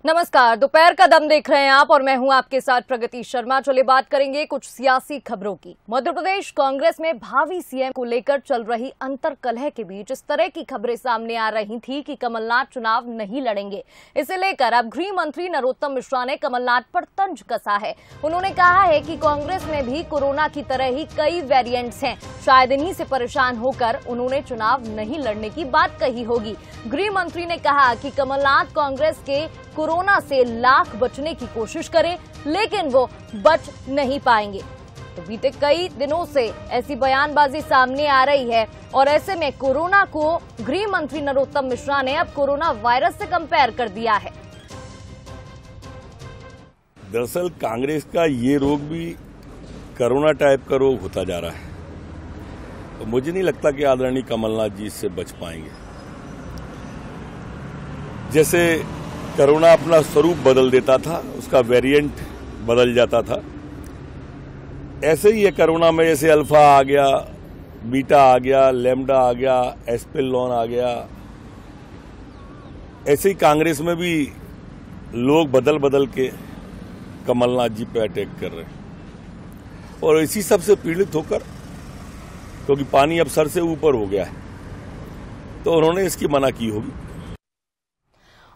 नमस्कार, दोपहर का दम देख रहे हैं आप और मैं हूं आपके साथ प्रगति शर्मा। चलिए बात करेंगे कुछ सियासी खबरों की। मध्य प्रदेश कांग्रेस में भावी सीएम को लेकर चल रही अंतर्कलह के बीच इस तरह की खबरें सामने आ रही थी कि कमलनाथ चुनाव नहीं लड़ेंगे। इसे लेकर अब गृह मंत्री नरोत्तम मिश्रा ने कमलनाथ पर तंज कसा है। उन्होंने कहा है कि कांग्रेस में भी कोरोना की तरह ही कई वेरिएंट्स हैं, शायद इन्हीं से परेशान होकर उन्होंने चुनाव नहीं लड़ने की बात कही होगी। गृह मंत्री ने कहा कि कमलनाथ कांग्रेस के कोरोना से लाख बचने की कोशिश करें, लेकिन वो बच नहीं पाएंगे। तो बीते कई दिनों से ऐसी बयानबाजी सामने आ रही है और ऐसे में कोरोना को गृह मंत्री नरोत्तम मिश्रा ने अब कोरोना वायरस से कंपेयर कर दिया है। दरअसल कांग्रेस का ये रोग भी कोरोना टाइप का रोग होता जा रहा है। तो मुझे नहीं लगता कि आदरणीय कमलनाथ जी इससे बच पाएंगे। जैसे कोरोना अपना स्वरूप बदल देता था, उसका वेरिएंट बदल जाता था, ऐसे ही है कोरोना में। जैसे अल्फा आ गया, बीटा आ गया, लैम्डा आ गया, एस्पेलॉन आ गया, ऐसे ही कांग्रेस में भी लोग बदल बदल के कमलनाथ जी पे अटैक कर रहे हैं और इसी सब से पीड़ित होकर, क्योंकि पानी अब सर से ऊपर हो गया है, तो उन्होंने इसकी मना की होगी।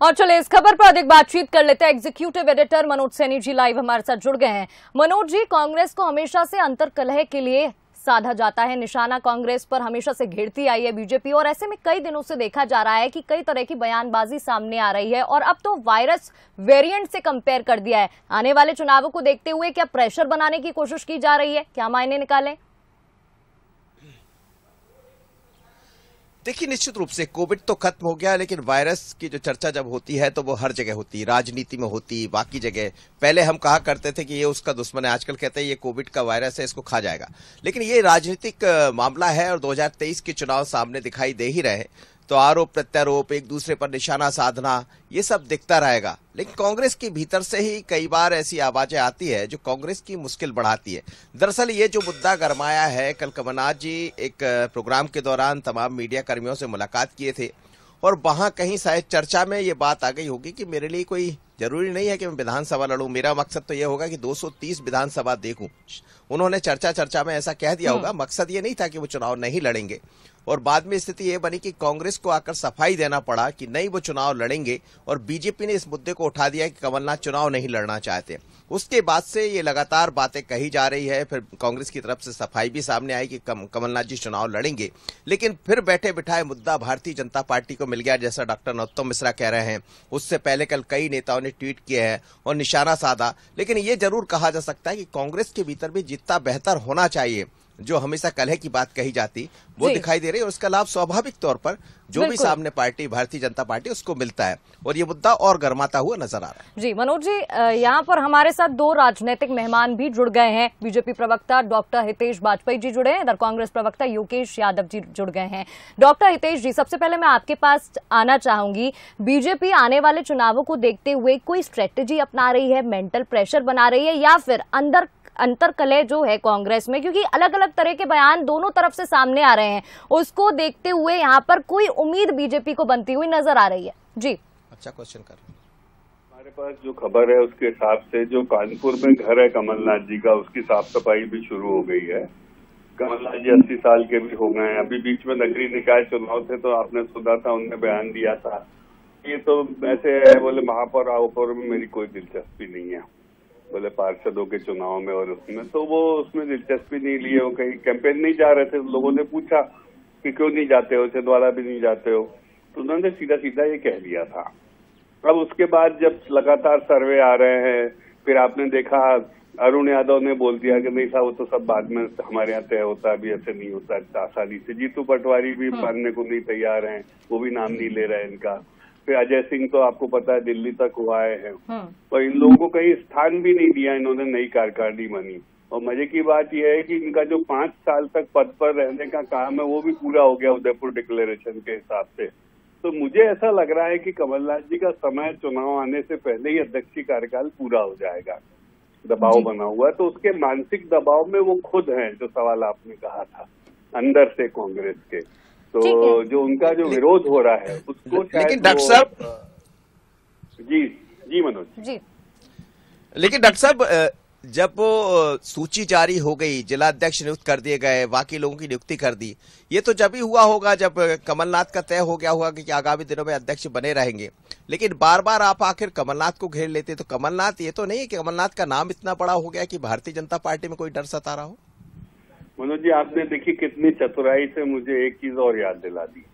और चले इस खबर पर अधिक बातचीत कर लेते हैं। Executive editor Manoj Saini ji live हमारे साथ जुड़ गए हैं। मनोज जी, कांग्रेस को हमेशा से अंतर्कलह के लिए साधा जाता है, निशाना कांग्रेस पर हमेशा से घेरती आई है बीजेपी, और ऐसे में कई दिनों से देखा जा रहा है कि कई तरह की बयानबाजी सामने आ रही है और अब तो वायरस वेरिएंट से कंपेयर कर दिया है। आने वाले चुनावों को देखते हुए क्या प्रेशर बनाने की कोशिश की जा रही है, क्या मायने निकाले? देखिए, निश्चित रूप से कोविड तो खत्म हो गया, लेकिन वायरस की जो चर्चा जब होती है तो वो हर जगह होती है, राजनीति में होती, बाकी जगह। पहले हम कहा करते थे कि ये उसका दुश्मन है, आजकल कहते हैं ये कोविड का वायरस है, इसको खा जाएगा। लेकिन ये राजनीतिक मामला है और 2023 के चुनाव सामने दिखाई दे ही रहे हैं, तो आरोप प्रत्यारोप, एक दूसरे पर निशाना साधना, ये सब दिखता रहेगा। लेकिन कांग्रेस के भीतर से ही कई बार ऐसी आवाजें आती है जो कांग्रेस की मुश्किल बढ़ाती है। दरअसल ये जो मुद्दा गरमाया है, कल कमलनाथ जी एक प्रोग्राम के दौरान तमाम मीडिया कर्मियों से मुलाकात किए थे और वहां कहीं शायद चर्चा में ये बात आ गई होगी कि मेरे लिए कोई जरूरी नहीं है कि मैं विधानसभा लड़ूं, मेरा मकसद तो यह होगा कि 230 विधानसभा देखूं। उन्होंने चर्चा में ऐसा कह दिया होगा। मकसद ये नहीं था कि वो चुनाव नहीं लड़ेंगे, और बाद में स्थिति ये बनी कि कांग्रेस को आकर सफाई देना पड़ा कि नहीं, वो चुनाव लड़ेंगे, और बीजेपी ने इस मुद्दे को उठा दिया कि कमलनाथ चुनाव नहीं लड़ना चाहते। उसके बाद से ये लगातार बातें कही जा रही है। फिर कांग्रेस की तरफ से सफाई भी सामने आई कि कमलनाथ जी चुनाव लड़ेंगे, लेकिन फिर बैठे बिठाए मुद्दा भारतीय जनता पार्टी को मिल गया, जैसा डॉक्टर नरोत्तम मिश्रा कह रहे हैं। उससे पहले कल कई नेताओं ने ट्वीट किए हैं और निशाना साधा। लेकिन ये जरूर कहा जा सकता है कि कांग्रेस के भीतर भी जितना बेहतर होना चाहिए, जो हमेशा कलह की बात कही जाती, वो दिखाई दे रही है, और उसका लाभ स्वाभाविक तौर पर जो भी सामने पार्टी, भारतीय जनता पार्टी, उसको मिलता है, और ये मुद्दा और गर्माता हुआ नजर आ रहा है। जी मनोज जी, यहाँ पर हमारे साथ दो राजनीतिक मेहमान भी जुड़ गए हैं। बीजेपी प्रवक्ता डॉक्टर हितेश वाजपेयी जी जुड़े हैं, इधर कांग्रेस प्रवक्ता योगेश यादव जी जुड़ गए हैं। डॉक्टर हितेश जी, सबसे पहले मैं आपके पास आना चाहूंगी। बीजेपी आने वाले चुनावों को देखते हुए कोई स्ट्रेटेजी अपना रही है, मेंटल प्रेशर बना रही है, या फिर अंतर्कलह जो है कांग्रेस में, क्योंकि अलग अलग तरह के बयान दोनों तरफ से सामने आ रहे हैं, उसको देखते हुए यहाँ पर कोई उम्मीद बीजेपी को बनती हुई नजर आ रही है? जी, अच्छा क्वेश्चन कर। हमारे पास जो खबर है उसके हिसाब से जो कानपुर में घर है कमलनाथ जी का, उसकी साफ सफाई भी शुरू हो गई है। कमलनाथ जी 80 साल के भी हो गए हैं। अभी बीच में नगरीय निकाय चुनाव थे तो आपने सुना था, उनने बयान दिया था ये तो ऐसे है, बोले महापौर आउपौर में मेरी कोई दिलचस्पी नहीं है, बोले पार्षदों के चुनाव में, और उसमें तो वो उसमें दिलचस्पी नहीं लिए। वो कहीं कैंपेन नहीं जा रहे थे। लोगों ने पूछा कि क्यों नहीं जाते हो, छिंदवाड़ा भी नहीं जाते हो, तो उन्होंने सीधा सीधा ये कह दिया था। अब उसके बाद जब लगातार सर्वे आ रहे हैं, फिर आपने देखा अरुण यादव ने बोल दिया कि नहीं साहब वो तो सब बाद में हमारे यहाँ तय होता, अभी ऐसे नहीं होता इतना आसानी से। जीतू पटवारी भी मानने को नहीं तैयार हैं, वो भी नाम नहीं ले रहे हैं इनका। फिर अजय सिंह तो आपको पता है दिल्ली तक हुआ है, और इन लोगों को कहीं स्थान भी नहीं दिया इन्होंने, नई कारकर्दगी बनी। और मजे की बात यह है कि इनका जो 5 साल तक पद पर रहने का काम है वो भी पूरा हो गया उदयपुर डिक्लेरेशन के हिसाब से। तो मुझे ऐसा लग रहा है कि कमलनाथ जी का समय चुनाव आने से पहले ही अध्यक्षीय कार्यकाल पूरा हो जाएगा। दबाव बना हुआ है, तो उसके मानसिक दबाव में वो खुद हैं, जो सवाल आपने कहा था, अंदर से कांग्रेस के। तो जो उनका जो विरोध हो रहा है उसको, लेकिन डॉक्टर साहब जी जी मनोज जी। लेकिन डॉक्टर साहब, जब वो सूची जारी हो गई, जिलाध्यक्ष नियुक्त कर दिए गए, बाकी लोगों की नियुक्ति कर दी, ये तो जब ही हुआ होगा जब कमलनाथ का तय हो गया होगा कि आगामी दिनों में अध्यक्ष बने रहेंगे। लेकिन बार बार आप आखिर कमलनाथ को घेर लेते, तो कमलनाथ, ये तो नहीं है कि कमलनाथ का नाम इतना बड़ा हो गया कि भारतीय जनता पार्टी में कोई डर सता रहा हो? मनोज जी, आपने देखिए कितनी चतुराई से मुझे एक चीज और याद दिला दी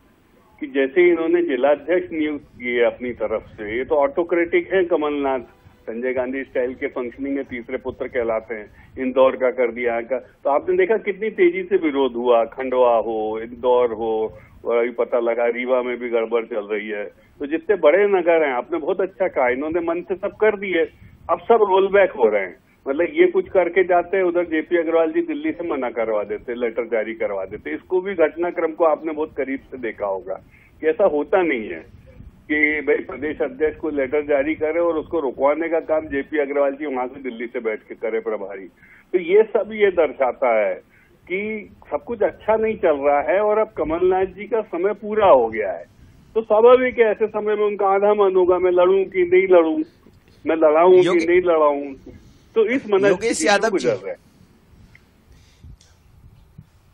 कि जैसे इन्होंने जिलाध्यक्ष नियुक्त किए अपनी तरफ से, ये तो ऑटोक्रेटिक है कमलनाथ, संजय गांधी स्टाइल के फंक्शनिंग में तीसरे पुत्र कहलाते हैं। इंदौर का कर दिया का, तो आपने देखा कितनी तेजी से विरोध हुआ, खंडवा हो, इंदौर हो, और पता लगा रीवा में भी गड़बड़ चल रही है। तो जितने बड़े नगर हैं, आपने बहुत अच्छा कहा, इन्होंने मन से सब कर दिए, अब सब रोल बैक हो रहे हैं। मतलब ये कुछ करके जाते हैं, उधर जेपी अग्रवाल जी दिल्ली से मना करवा देते, लेटर जारी करवा देते। इसको भी घटनाक्रम को आपने बहुत करीब से देखा होगा कि ऐसा होता नहीं है कि भाई प्रदेश अध्यक्ष को लेटर जारी करे और उसको रुकवाने का काम जेपी अग्रवाल जी वहां से दिल्ली से बैठ के करे प्रभारी। तो ये सब ये दर्शाता है कि सब कुछ अच्छा नहीं चल रहा है और अब कमलनाथ जी का समय पूरा हो गया है। तो स्वाभाविक है ऐसे समय में उनका आधा मन होगा, मैं लड़ूं कि नहीं लड़ूं, मैं लड़ाऊं कि नहीं लड़ाऊं। तो इस योगेश यादव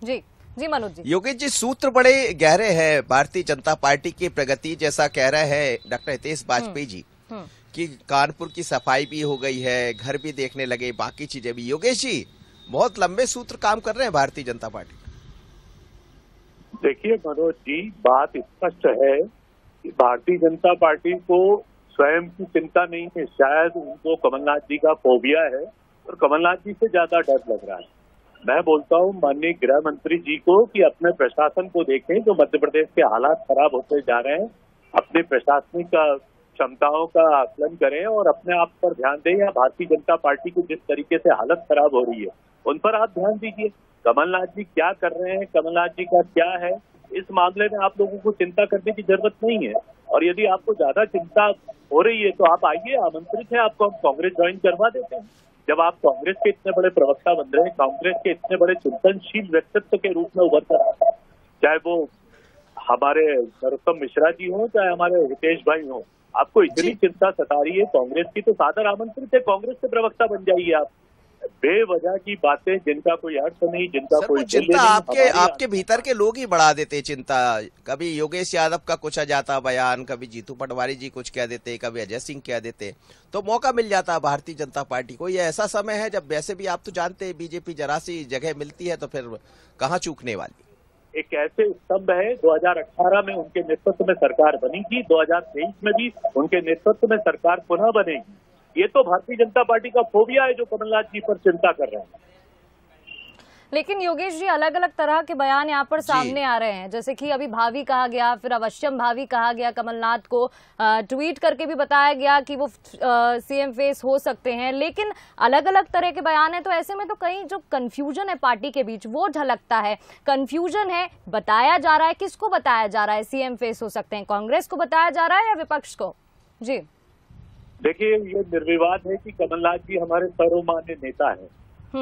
जी, जी मनोज जी। योगेश जी, सूत्र बड़े गहरे हैं भारतीय जनता पार्टी की प्रगति, जैसा कह रहे हैं डॉक्टर हितेश वाजपेयी जी कि कानपुर की सफाई भी हो गई है, घर भी देखने लगे, बाकी चीजें भी। योगेश जी, बहुत लंबे सूत्र काम कर रहे हैं भारतीय जनता पार्टी। देखिए मनोज जी, बात स्पष्ट है कि भारतीय जनता पार्टी को स्वयं की चिंता नहीं है, शायद उनको कमलनाथ जी का फोबिया है और कमलनाथ जी से ज्यादा डर लग रहा है। मैं बोलता हूँ माननीय गृह मंत्री जी को कि अपने प्रशासन को देखें, जो मध्य प्रदेश के हालात खराब होते जा रहे हैं, अपने प्रशासनिक क्षमताओं का आकलन करें और अपने आप पर ध्यान दें। या भारतीय जनता पार्टी की जिस तरीके से हालत खराब हो रही है उन पर आप ध्यान दीजिए। कमलनाथ जी क्या कर रहे हैं, कमलनाथ जी का क्या है, इस मामले में आप लोगों को चिंता करने की जरूरत नहीं है। और यदि आपको ज्यादा चिंता हो रही है तो आप आइए, आमंत्रित है आपको, हम कांग्रेस ज्वाइन करवा देते हैं। जब आप कांग्रेस के इतने बड़े प्रवक्ता बन रहे हैं, कांग्रेस के इतने बड़े चिंतनशील व्यक्तित्व के रूप में उभर कर, चाहे वो हमारे नरोत्तम मिश्रा जी हो, चाहे हमारे हितेश भाई हो, आपको इतनी चिंता सता रही है कांग्रेस की, तो सादर आमंत्रित है, कांग्रेस के प्रवक्ता बन जाइए आप। बेवजह की बातें जिनका कोई अर्थ नहीं, जिनका कोई चिंता आपके भीतर के लोग ही बढ़ा देते चिंता। कभी योगेश यादव का कुछ आ जाता बयान, कभी जीतू पटवारी जी कुछ कह देते, कभी अजय सिंह कह देते, तो मौका मिल जाता भारतीय जनता पार्टी को। ये ऐसा समय है जब वैसे भी आप तो जानते हैं बीजेपी जरा सी जगह मिलती है तो फिर कहाँ चूकने वाली। एक ऐसे स्तंभ है, 2018 में उनके नेतृत्व में सरकार बनी थी, 2023 में भी उनके नेतृत्व में सरकार पुनः बनेगी। ये तो भारतीय जनता पार्टी का फोबिया है जो कमलनाथ जी पर चिंता कर रहे हैं। लेकिन योगेश जी, अलग अलग तरह के बयान यहाँ पर सामने आ रहे हैं, जैसे कि अभी भावी कहा गया, फिर अवश्यम भावी कहा गया, कमलनाथ को ट्वीट करके भी बताया गया कि वो सीएम फेस हो सकते हैं। लेकिन अलग अलग तरह के बयान है, तो ऐसे में तो कहीं जो कंफ्यूजन है पार्टी के बीच वो झलकता है। कंफ्यूजन है, बताया जा रहा है, किसको बताया जा रहा है सीएम फेस हो सकते हैं, कांग्रेस को बताया जा रहा है या विपक्ष को? जी देखिए, ये निर्विवाद है कि कमलनाथ जी हमारे सर्वमान्य नेता है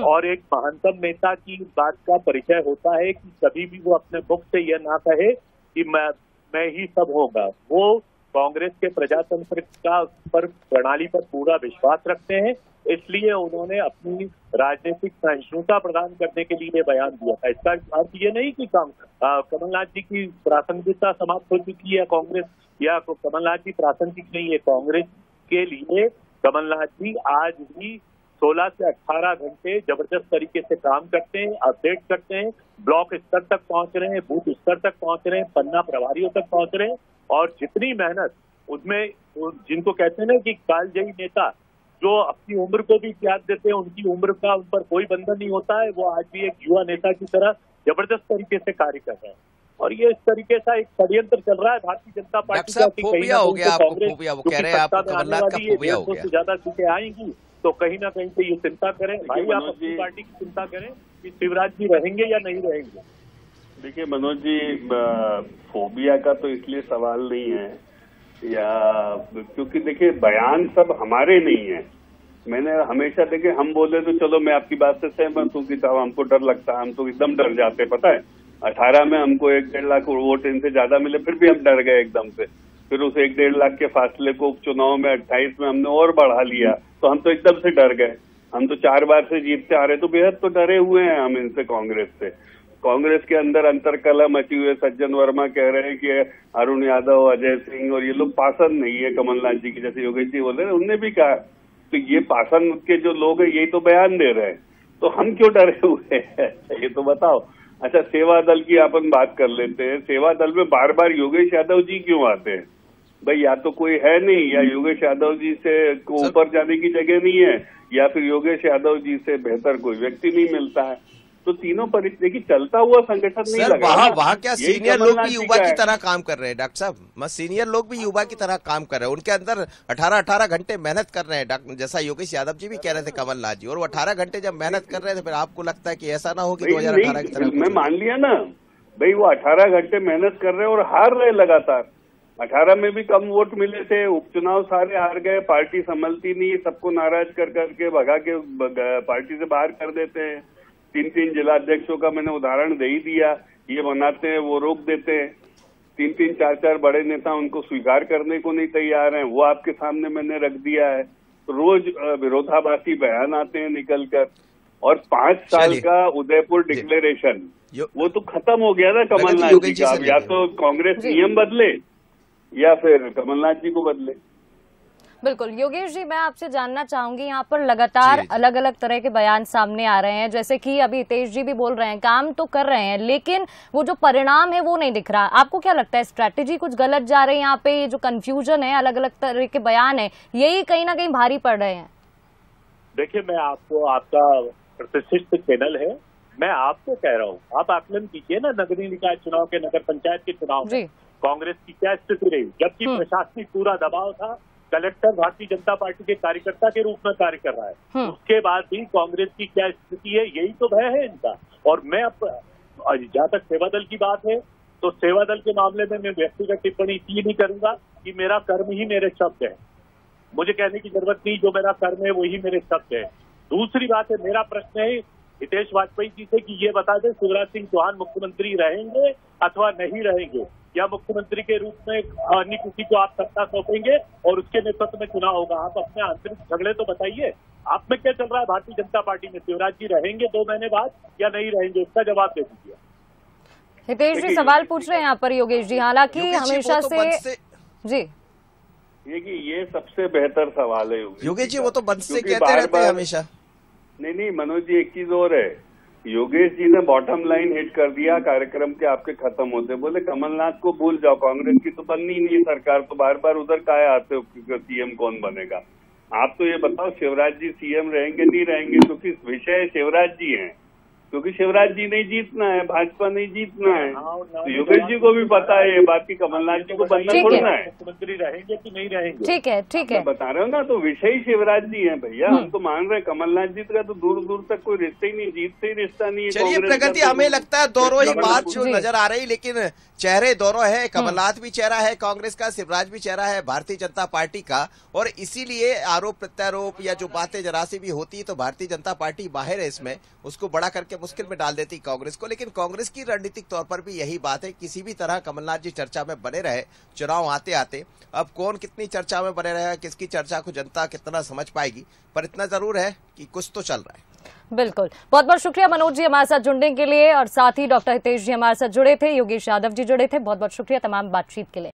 और एक महानतम नेता की बात का परिचय होता है कि कभी भी वो अपने मुख से यह ना कहे कि मैं ही सब होगा। वो कांग्रेस के प्रजातंत्र का पर प्रणाली पर पूरा विश्वास रखते हैं, इसलिए उन्होंने अपनी राजनीतिक सहिष्णुता प्रदान करने के लिए बयान दिया था। इसका अर्थ ये नहीं कि कमलनाथ जी की प्रासंगिकता समाप्त हो चुकी है कांग्रेस, या कमलनाथ जी प्रासंगिक नहीं है कांग्रेस के लिए। कमलनाथ जी आज भी 16 से 18 घंटे जबरदस्त तरीके से काम करते हैं, अपडेट करते हैं, ब्लॉक स्तर तक पहुंच रहे हैं, बूथ स्तर तक पहुंच रहे हैं, पन्ना प्रभारियों तक पहुंच रहे हैं। और जितनी मेहनत उनमें, जिनको कहते हैं ना कि कालजयी नेता, जो अपनी उम्र को भी त्याग देते हैं, उनकी उम्र का उन पर कोई बंधन नहीं होता है, वो आज भी एक युवा नेता की तरह जबरदस्त तरीके से कार्य कर रहे हैं। और ये इस तरीके से एक षड्यंत्र चल रहा है भारतीय जनता पार्टी का कि कहीं ना कहीं कांग्रेस से ज्यादा सीटें आएंगी, तो कहीं ना कहीं से ये चिंता करें। भाई आप अपनी पार्टी की चिंता करें कि शिवराज जी रहेंगे या नहीं रहेंगे। देखिए मनोज जी, फोबिया का तो इसलिए सवाल नहीं है, या क्योंकि देखिए बयान सब हमारे नहीं है। मैंने हमेशा देखे, हम बोले तो चलो मैं आपकी बात से सहमत हूँ कि साहब हमको डर लगता है, हम तो एकदम डर जाते, पता है 18 में हमको 1-1.5 लाख वोट इनसे ज्यादा मिले, फिर भी हम डर गए एकदम से। फिर उस 1-1.5 लाख के फासले को उपचुनाव में 28 में हमने और बढ़ा लिया, तो हम तो एकदम से डर गए। हम तो 4 बार से जीतते आ रहे, तो बेहद तो डरे हुए हैं हम इनसे, कांग्रेस से। कांग्रेस के अंदर अंतरकलह मची हुई है। सज्जन वर्मा कह रहे हैं कि अरुण यादव, अजय सिंह और ये लोग पासन नहीं है कमलनाथ जी की, जैसे योगेश जी बोल रहे हैं, उनने भी कहा। तो ये पासन के जो लोग हैं यही तो बयान दे रहे हैं, तो हम क्यों डरे हुए हैं ये तो बताओ। अच्छा, सेवा दल की अपन बात कर लेते हैं। सेवा दल में बार बार योगेश यादव जी क्यों आते हैं भाई? या तो कोई है नहीं, या योगेश यादव जी से ऊपर जाने की जगह नहीं है, या फिर योगेश यादव जी से बेहतर कोई व्यक्ति नहीं मिलता है। तो तीनों परिस्थिति की चलता हुआ संगठन नहीं लगा। वहाँ क्या सीनियर लोग भी युवा की तरह काम कर रहे हैं डॉक्टर साहब? सीनियर लोग भी युवा की तरह काम कर रहे हैं, उनके अंदर 18-18 घंटे मेहनत कर रहे हैं डॉक्टर, जैसा योगेश यादव जी भी कह रहे थे कमलनाथ जी, और वो 18 घंटे जब मेहनत कर रहे थे, फिर आपको लगता है कि ऐसा ना हो कि 2018 की तरह? मैं मान लिया ना भाई, वो 18 घंटे मेहनत कर रहे हैं और हार रहे लगातार। 18 में भी कम वोट मिले थे, उपचुनाव सारे हार गए, पार्टी संभलती नहीं, सबको नाराज कर करके भगा के पार्टी से बाहर कर देते हैं। 3-3 जिला अध्यक्षों का मैंने उदाहरण दे ही दिया। ये बनाते हैं, वो रोक देते हैं। 3-3, 4-4 बड़े नेता उनको स्वीकार करने को नहीं तैयार हैं, वो आपके सामने मैंने रख दिया है। रोज विरोधाभासी बयान आते हैं निकल कर, और 5 साल का उदयपुर डिक्लेरेशन, वो तो खत्म हो गया ना कमलनाथ जी का। या तो कांग्रेस नियम बदले या फिर कमलनाथ जी को बदले। बिल्कुल योगेश जी, मैं आपसे जानना चाहूंगी, यहाँ पर लगातार अलग अलग तरह के बयान सामने आ रहे हैं, जैसे कि अभी हितेश जी भी बोल रहे हैं काम तो कर रहे हैं, लेकिन वो जो परिणाम है वो नहीं दिख रहा। आपको क्या लगता है, स्ट्रैटेजी कुछ गलत जा रही है यहाँ पे? ये जो कंफ्यूजन है, अलग अलग तरह के बयान है, यही कहीं ना कहीं भारी पड़ रहे हैं। देखिए, मैं आपको, आपका प्रतिष्ठित चैनल है, मैं आपको कह रहा हूँ, आप आकलन कीजिए ना, नगरीय निकाय चुनाव के, नगर पंचायत के चुनाव में कांग्रेस की क्या स्थिति रही, जबकि प्रशासनिक पूरा दबाव था। कलेक्टर भारतीय जनता पार्टी के कार्यकर्ता के रूप में कार्य कर रहा है, उसके बाद भी कांग्रेस की क्या स्थिति है, यही तो भय है इनका। और मैं अब, जहाँ तक सेवा दल की बात है, तो सेवा दल के मामले में मैं व्यक्तिगत टिप्पणी इसलिए नहीं करूंगा कि मेरा कर्म ही मेरे शब्द है, मुझे कहने की जरूरत नहीं, जो मेरा कर्म है वही मेरे शब्द है। दूसरी बात है, मेरा प्रश्न है हितेश वाजपेयी जी से कि ये बता दें शिवराज सिंह चौहान मुख्यमंत्री रहेंगे अथवा नहीं रहेंगे, या मुख्यमंत्री के रूप में अन्य किसी को आप सत्ता सौंपेंगे और उसके नेतृत्व में चुनाव होगा। आप अपने आंतरिक झगड़े तो बताइए, आप में क्या चल रहा है भारतीय जनता पार्टी में? शिवराज जी रहेंगे 2 महीने बाद या नहीं रहेंगे, इसका जवाब दे दीजिए। हितेश जी सवाल पूछ रहे हैं यहाँ पर योगेश जी, हालांकि हमेशा से जी ये सबसे बेहतर सवाल है योगेश जी, वो तो बंद से कहते रहते हैं हमेशा। नहीं मनोज जी, एक चीज और है, योगेश जी ने बॉटम लाइन हिट कर दिया कार्यक्रम के आपके खत्म होते, बोले कमलनाथ को भूल जाओ, कांग्रेस की तो बननी नहीं सरकार, तो बार बार उधर काहे आते हो, सीएम कौन बनेगा? आप तो ये बताओ शिवराज जी सीएम रहेंगे नहीं रहेंगे, क्योंकि विषय शिवराज जी हैं, क्योंकि शिवराज जी नहीं जीतना है, भाजपा नहीं जीतना है। तो योगेश जी को भी पता है ये बात कि कमलनाथ जी को बनना छोड़ना है, मुख्यमंत्री रहेंगे कि नहीं रहेंगे। ठीक है बता रहे हो ना, तो विषय शिवराज जी हैं भैया, हम तो मान रहे हैं कमलनाथ जी का तो दूर दूर तक कोई रिश्ता ही नहीं, जीत से ही रिश्ता नहीं है। चलिए प्रगति, हमें लगता है दोनों ही बात जो नजर आ रही, लेकिन चेहरे दोनों है, कमलनाथ भी चेहरा है कांग्रेस का, शिवराज भी चेहरा है भारतीय जनता पार्टी का, और इसीलिए आरोप प्रत्यारोप या जो बातें जरा सी भी होती है तो भारतीय जनता पार्टी बाहर है इसमें, उसको बड़ा करके मुश्किल में डाल देती कांग्रेस को। लेकिन कांग्रेस की रणनीतिक तौर पर भी यही बात है, किसी भी तरह कमलनाथ जी चर्चा में बने रहे चुनाव आते आते। अब कौन कितनी चर्चा में बने रहे, किसकी चर्चा को जनता कितना समझ पाएगी, पर इतना जरूर है कि कुछ तो चल रहा है। बिल्कुल, बहुत बहुत शुक्रिया मनोज जी हमारे साथ जुड़ने के लिए, और साथ ही डॉक्टर हितेश जी हमारे साथ जुड़े थे, योगेश यादव जी जुड़े थे, बहुत बहुत शुक्रिया तमाम बातचीत के लिए।